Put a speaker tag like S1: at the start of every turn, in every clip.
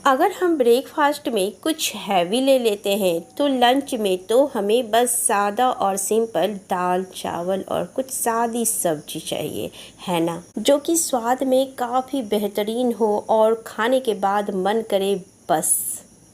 S1: अगर हम ब्रेकफास्ट में कुछ हैवी ले लेते हैं तो लंच में तो हमें बस सादा और सिंपल दाल चावल और कुछ सादी सब्जी चाहिए, है ना। जो कि स्वाद में काफ़ी बेहतरीन हो और खाने के बाद मन करे बस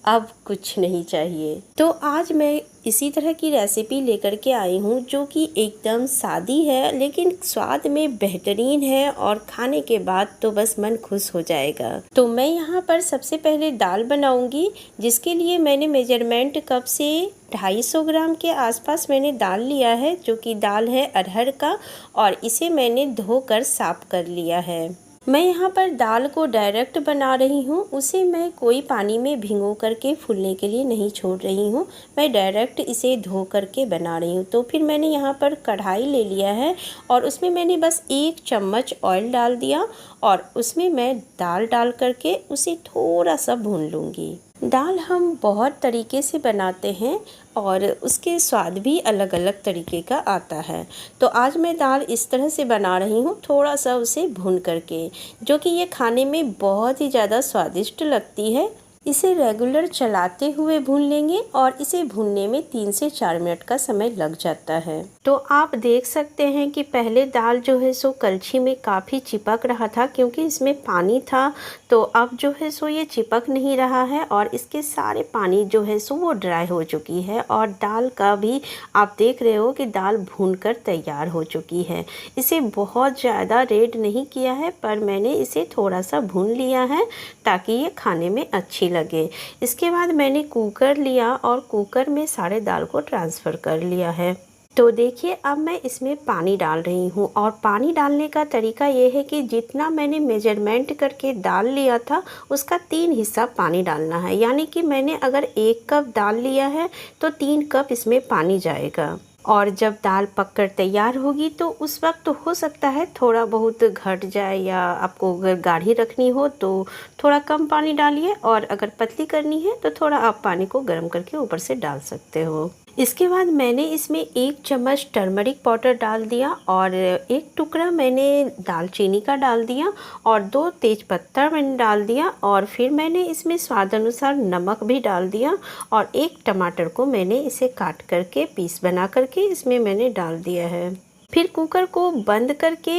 S1: अब कुछ नहीं चाहिए। तो आज मैं इसी तरह की रेसिपी लेकर के आई हूँ जो कि एकदम सादी है लेकिन स्वाद में बेहतरीन है और खाने के बाद तो बस मन खुश हो जाएगा। तो मैं यहाँ पर सबसे पहले दाल बनाऊंगी, जिसके लिए मैंने मेजरमेंट कप से 250 ग्राम के आसपास मैंने दाल लिया है, जो कि दाल है अरहर का, और इसे मैंने धोकर साफ कर लिया है। मैं यहाँ पर दाल को डायरेक्ट बना रही हूँ, उसे मैं कोई पानी में भिगो करके फूलने के लिए नहीं छोड़ रही हूँ। मैं डायरेक्ट इसे धो करके बना रही हूँ। तो फिर मैंने यहाँ पर कढ़ाई ले लिया है और उसमें मैंने बस 1 चम्मच ऑयल डाल दिया और उसमें मैं दाल डाल करके उसे थोड़ा सा भून लूँगी। दाल हम बहुत तरीके से बनाते हैं और उसके स्वाद भी अलग अलग तरीके का आता है। तो आज मैं दाल इस तरह से बना रही हूँ, थोड़ा सा उसे भून करके, जो कि ये खाने में बहुत ही ज़्यादा स्वादिष्ट लगती है। इसे रेगुलर चलाते हुए भून लेंगे और इसे भूनने में 3 से 4 मिनट का समय लग जाता है। तो आप देख सकते हैं कि पहले दाल जो है सो कलछी में काफ़ी चिपक रहा था, क्योंकि इसमें पानी था। तो अब जो है सो ये चिपक नहीं रहा है और इसके सारे पानी जो है सो वो ड्राई हो चुकी है और दाल का भी आप देख रहे हो कि दाल भूनकर तैयार हो चुकी है। इसे बहुत ज़्यादा रेड नहीं किया है, पर मैंने इसे थोड़ा सा भून लिया है ताकि ये खाने में अच्छी लगे। इसके बाद मैंने कुकर लिया और कुकर में सारे दाल को ट्रांसफ़र कर लिया है। तो देखिए अब मैं इसमें पानी डाल रही हूँ और पानी डालने का तरीका ये है कि जितना मैंने मेजरमेंट करके दाल लिया था उसका 3 हिस्सा पानी डालना है। यानी कि मैंने अगर 1 कप दाल लिया है तो 3 कप इसमें पानी जाएगा। और जब दाल पककर तैयार होगी तो उस वक्त हो सकता है थोड़ा बहुत घट जाए, या आपको अगर गाढ़ी रखनी हो तो थोड़ा कम पानी डालिए, और अगर पतली करनी है तो थोड़ा आप पानी को गर्म करके ऊपर से डाल सकते हो। इसके बाद मैंने इसमें 1 चम्मच टर्मरिक पाउडर डाल दिया और 1 टुकड़ा मैंने दालचीनी का डाल दिया और 2 तेज़पत्ता मैंने डाल दिया, और फिर मैंने इसमें स्वाद अनुसार नमक भी डाल दिया और 1 टमाटर को मैंने इसे काट करके पीस बना करके इसमें मैंने डाल दिया है। फिर कुकर को बंद करके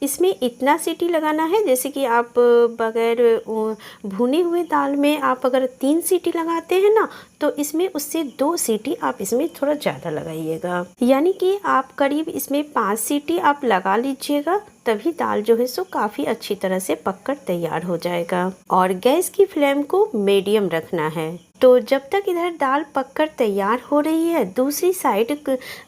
S1: इसमें इतना सीटी लगाना है, जैसे कि आप बगैर भुने हुए दाल में आप अगर 3 सीटी लगाते हैं ना, तो इसमें उससे 2 सीटी आप इसमें थोड़ा ज़्यादा लगाइएगा। यानी कि आप करीब इसमें 5 सीटी आप लगा लीजिएगा, तभी दाल जो है सो काफ़ी अच्छी तरह से पककर तैयार हो जाएगा। और गैस की फ्लेम को मीडियम रखना है। तो जब तक इधर दाल पककर तैयार हो रही है, दूसरी साइड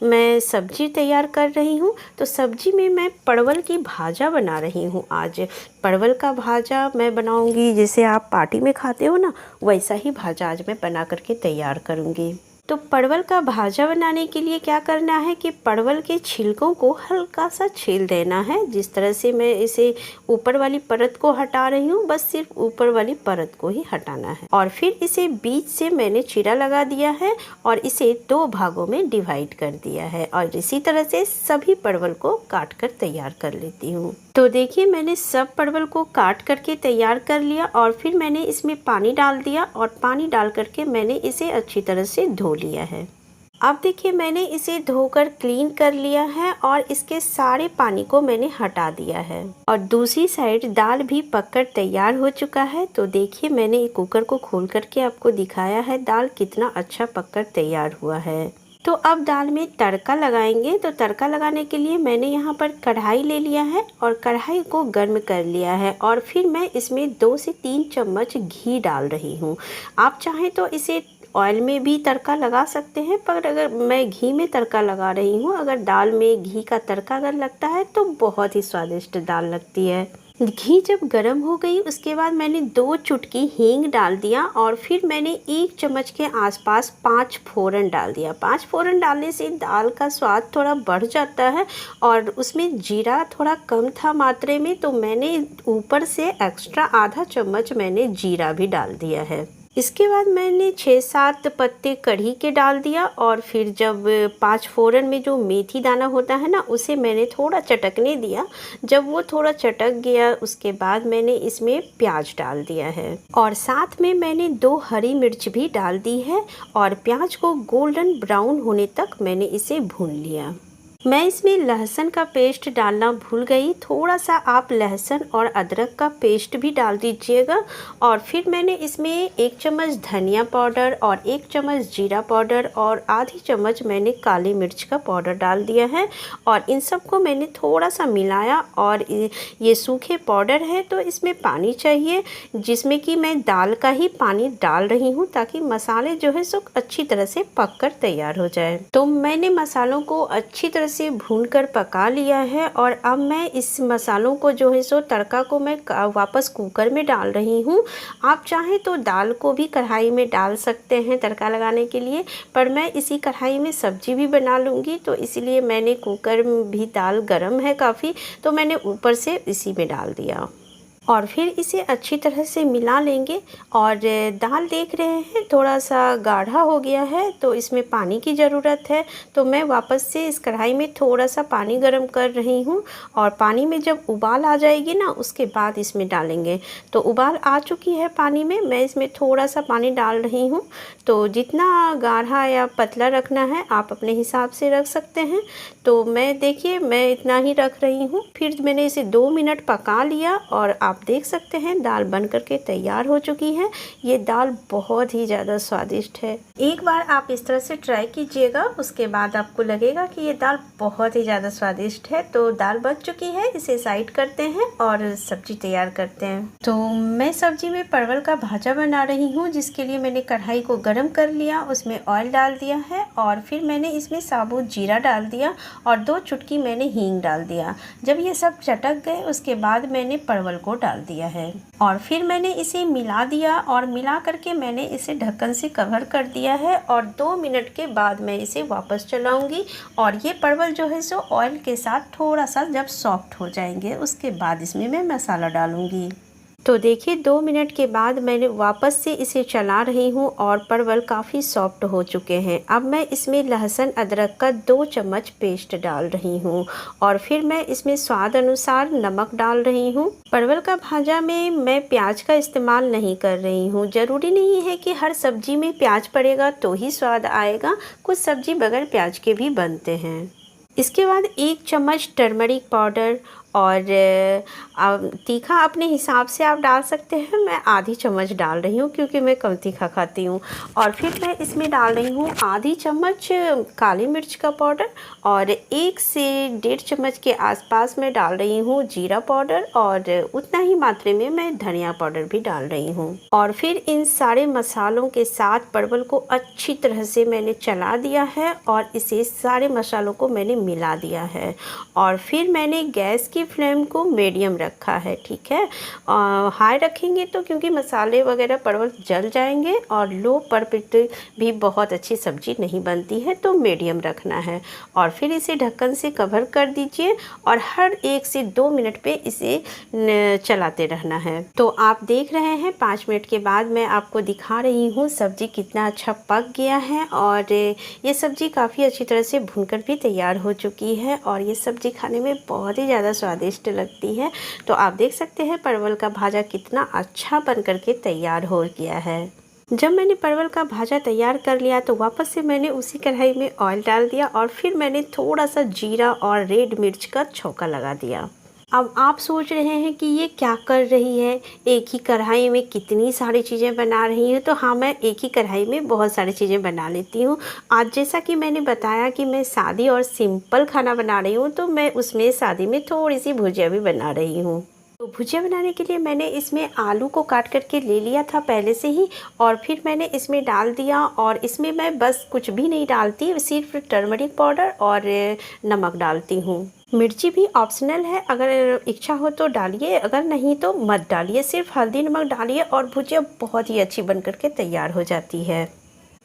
S1: मैं सब्जी तैयार कर रही हूँ। तो सब्जी में मैं परवल की भाजा बना रही हूँ। आज परवल का भाजा मैं बनाऊँगी, जैसे आप पार्टी में खाते हो ना, वैसा ही भाजा आज मैं बना करके तैयार करूँगी। तो परवल का भाजा बनाने के लिए क्या करना है कि परवल के छिलकों को हल्का सा छील देना है। जिस तरह से मैं इसे ऊपर वाली परत को हटा रही हूँ, बस सिर्फ ऊपर वाली परत को ही हटाना है। और फिर इसे बीच से मैंने चीरा लगा दिया है और इसे 2 भागों में डिवाइड कर दिया है, और इसी तरह से सभी परवल को काट कर तैयार कर लेती हूँ। तो देखिए मैंने सब परवल को काट करके तैयार कर लिया और फिर मैंने इसमें पानी डाल दिया और पानी डाल करके मैंने इसे अच्छी तरह से धो लिया है। अब देखिए मैंने इसे धोकर क्लीन कर लिया है और इसके सारे पानी को मैंने हटा दिया है। और दूसरी साइड दाल भी पककर तैयार हो चुका है। तो देखिए मैंने कुकर को खोल करके आपको दिखाया है दाल कितना अच्छा पककर तैयार हुआ है। तो अब दाल में तड़का लगाएंगे। तो तड़का लगाने के लिए मैंने यहाँ पर कढ़ाई ले लिया है और कढ़ाई को गर्म कर लिया है, और फिर मैं इसमें 2 से 3 चम्मच घी डाल रही हूँ। आप चाहें तो इसे ऑयल में भी तड़का लगा सकते हैं, पर अगर मैं घी में तड़का लगा रही हूँ, अगर दाल में घी का तड़का अगर लगता है तो बहुत ही स्वादिष्ट दाल लगती है। घी जब गर्म हो गई उसके बाद मैंने 2 चुटकी हींग डाल दिया और फिर मैंने 1 चम्मच के आसपास 5 फोरन डाल दिया। 5 फोरन डालने से दाल का स्वाद थोड़ा बढ़ जाता है, और उसमें जीरा थोड़ा कम था मात्रा में, तो मैंने ऊपर से एक्स्ट्रा आधा चम्मच मैंने जीरा भी डाल दिया है। इसके बाद मैंने 6-7 पत्ते कढ़ी के डाल दिया और फिर जब 5 फोरन में जो मेथी दाना होता है ना, उसे मैंने थोड़ा चटकने दिया। जब वो थोड़ा चटक गया उसके बाद मैंने इसमें प्याज डाल दिया है और साथ में मैंने 2 हरी मिर्च भी डाल दी है और प्याज को गोल्डन ब्राउन होने तक मैंने इसे भून लिया। मैं इसमें लहसुन का पेस्ट डालना भूल गई, थोड़ा सा आप लहसुन और अदरक का पेस्ट भी डाल दीजिएगा। और फिर मैंने इसमें 1 चम्मच धनिया पाउडर और 1 चम्मच जीरा पाउडर और आधी चम्मच मैंने काली मिर्च का पाउडर डाल दिया है और इन सबको मैंने थोड़ा सा मिलाया। और ये सूखे पाउडर है तो इसमें पानी चाहिए, जिसमें कि मैं दाल का ही पानी डाल रही हूँ ताकि मसाले जो है सो अच्छी तरह से पक कर तैयार हो जाए। तो मैंने मसालों को अच्छी तरह से भूनकर पका लिया है और अब मैं इस मसालों को जो है सो तड़का को मैं वापस कुकर में डाल रही हूँ। आप चाहें तो दाल को भी कढ़ाई में डाल सकते हैं तड़का लगाने के लिए, पर मैं इसी कढ़ाई में सब्जी भी बना लूँगी तो इसलिए मैंने कुकर में भी दाल गर्म है काफ़ी, तो मैंने ऊपर से इसी में डाल दिया और फिर इसे अच्छी तरह से मिला लेंगे। और दाल देख रहे हैं थोड़ा सा गाढ़ा हो गया है तो इसमें पानी की ज़रूरत है, तो मैं वापस से इस कढ़ाई में थोड़ा सा पानी गरम कर रही हूँ और पानी में जब उबाल आ जाएगी ना उसके बाद इसमें डालेंगे। तो उबाल आ चुकी है पानी में, मैं इसमें थोड़ा सा पानी डाल रही हूँ। तो जितना गाढ़ा या पतला रखना है आप अपने हिसाब से रख सकते हैं। तो मैं देखिए मैं इतना ही रख रही हूँ। फिर मैंने इसे 2 मिनट पका लिया और आप देख सकते हैं दाल बन करके तैयार हो चुकी है। ये दाल बहुत ही ज़्यादा स्वादिष्ट है, एक बार आप इस तरह से ट्राई कीजिएगा, उसके बाद आपको लगेगा कि ये दाल बहुत ही ज़्यादा स्वादिष्ट है। तो दाल बन चुकी है, इसे साइड करते हैं और सब्जी तैयार करते हैं। तो मैं सब्जी में परवल का भाजा बना रही हूँ, जिसके लिए मैंने कढ़ाई को गर्म कर लिया, उसमें ऑयल डाल दिया है और फिर मैंने इसमें साबुत जीरा डाल दिया और 2 चुटकी मैंने हींग डाल दिया। जब ये सब चटक गए उसके बाद मैंने परवल को डाल दिया है और फिर मैंने इसे मिला दिया और मिला करके मैंने इसे ढक्कन से कवर कर दिया है और 2 मिनट के बाद मैं इसे वापस चलाऊंगी। और ये परवल जो है सो ऑयल के साथ थोड़ा सा जब सॉफ्ट हो जाएंगे उसके बाद इसमें मैं मसाला डालूंगी। तो देखिए 2 मिनट के बाद मैंने वापस से इसे चला रही हूँ और परवल काफ़ी सॉफ्ट हो चुके हैं। अब मैं इसमें लहसुन अदरक का 2 चम्मच पेस्ट डाल रही हूँ और फिर मैं इसमें स्वाद अनुसार नमक डाल रही हूँ। परवल का भाजा में मैं प्याज का इस्तेमाल नहीं कर रही हूँ। ज़रूरी नहीं है कि हर सब्जी में प्याज पड़ेगा तो ही स्वाद आएगा, कुछ सब्जी बगैर प्याज के भी बनते हैं। इसके बाद 1 चम्मच टर्मरिक पाउडर और तीखा अपने हिसाब से आप डाल सकते हैं। मैं आधी चम्मच डाल रही हूँ क्योंकि मैं कम तीखा खाती हूँ। और फिर मैं इसमें डाल रही हूँ आधी चम्मच काली मिर्च का पाउडर और 1 से 1.5 चम्मच के आसपास मैं डाल रही हूँ जीरा पाउडर और उतना ही मात्रा में मैं धनिया पाउडर भी डाल रही हूँ। और फिर इन सारे मसालों के साथ परवल को अच्छी तरह से मैंने चला दिया है और इसे सारे मसालों को मैंने मिला दिया है। और फिर मैंने गैस की फ्लेम को मीडियम रखा है, ठीक है। हाई रखेंगे तो क्योंकि मसाले वगैरह परवल जल जाएंगे और लो पर भी बहुत अच्छी सब्जी नहीं बनती है, तो मीडियम रखना है। और फिर इसे ढक्कन से कवर कर दीजिए और हर 1 से 2 मिनट पे इसे चलाते रहना है। तो आप देख रहे हैं 5 मिनट के बाद मैं आपको दिखा रही हूँ सब्जी कितना अच्छा पक गया है और ये सब्जी काफ़ी अच्छी तरह से भूनकर भी तैयार हो चुकी है और ये सब्जी खाने में बहुत ही ज़्यादा स्वादिष्ट लगती है। तो आप देख सकते हैं परवल का भाजा कितना अच्छा बन करके तैयार हो गया है। जब मैंने परवल का भाजा तैयार कर लिया तो वापस से मैंने उसी कढ़ाई में ऑयल डाल दिया और फिर मैंने थोड़ा सा जीरा और रेड मिर्च का छौंका लगा दिया। अब आप सोच रहे हैं कि ये क्या कर रही है, एक ही कढ़ाई में कितनी सारी चीज़ें बना रही है। तो हाँ, मैं एक ही कढ़ाई में बहुत सारी चीज़ें बना लेती हूँ। आज जैसा कि मैंने बताया कि मैं सादी और सिंपल खाना बना रही हूँ, तो मैं उसमें सादी में थोड़ी सी भुजिया भी बना रही हूँ। तो भुजिया बनाने के लिए मैंने इसमें आलू को काट करके ले लिया था पहले से ही और फिर मैंने इसमें डाल दिया। और इसमें मैं बस कुछ भी नहीं डालती, सिर्फ टर्मरिक पाउडर और नमक डालती हूँ। मिर्ची भी ऑप्शनल है, अगर इच्छा हो तो डालिए, अगर नहीं तो मत डालिए, सिर्फ हल्दी नमक डालिए और भुजिया बहुत ही अच्छी बन करके तैयार हो जाती है।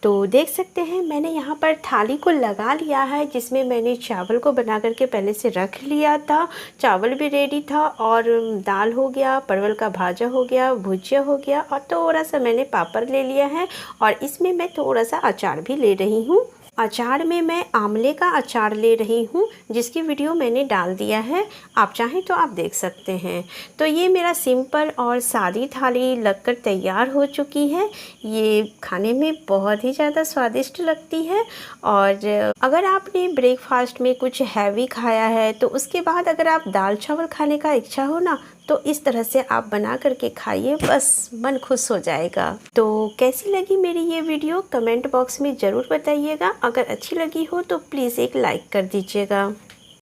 S1: तो देख सकते हैं मैंने यहाँ पर थाली को लगा लिया है, जिसमें मैंने चावल को बना करके पहले से रख लिया था। चावल भी रेडी था और दाल हो गया, परवल का भाजा हो गया, भुजिया हो गया और थोड़ा सा मैंने पापड़ ले लिया है और इसमें मैं थोड़ा सा अचार भी ले रही हूँ। अचार में मैं आंवले का अचार ले रही हूँ, जिसकी वीडियो मैंने डाल दिया है, आप चाहें तो आप देख सकते हैं। तो ये मेरा सिंपल और सादी थाली लगकर तैयार हो चुकी है। ये खाने में बहुत ही ज़्यादा स्वादिष्ट लगती है। और अगर आपने ब्रेकफास्ट में कुछ हैवी खाया है तो उसके बाद अगर आप दाल चावल खाने का इच्छा हो ना, तो इस तरह से आप बना करके खाइए, बस मन खुश हो जाएगा। तो कैसी लगी मेरी ये वीडियो कमेंट बॉक्स में ज़रूर बताइएगा। अगर अच्छी लगी हो तो प्लीज़ एक लाइक कर दीजिएगा।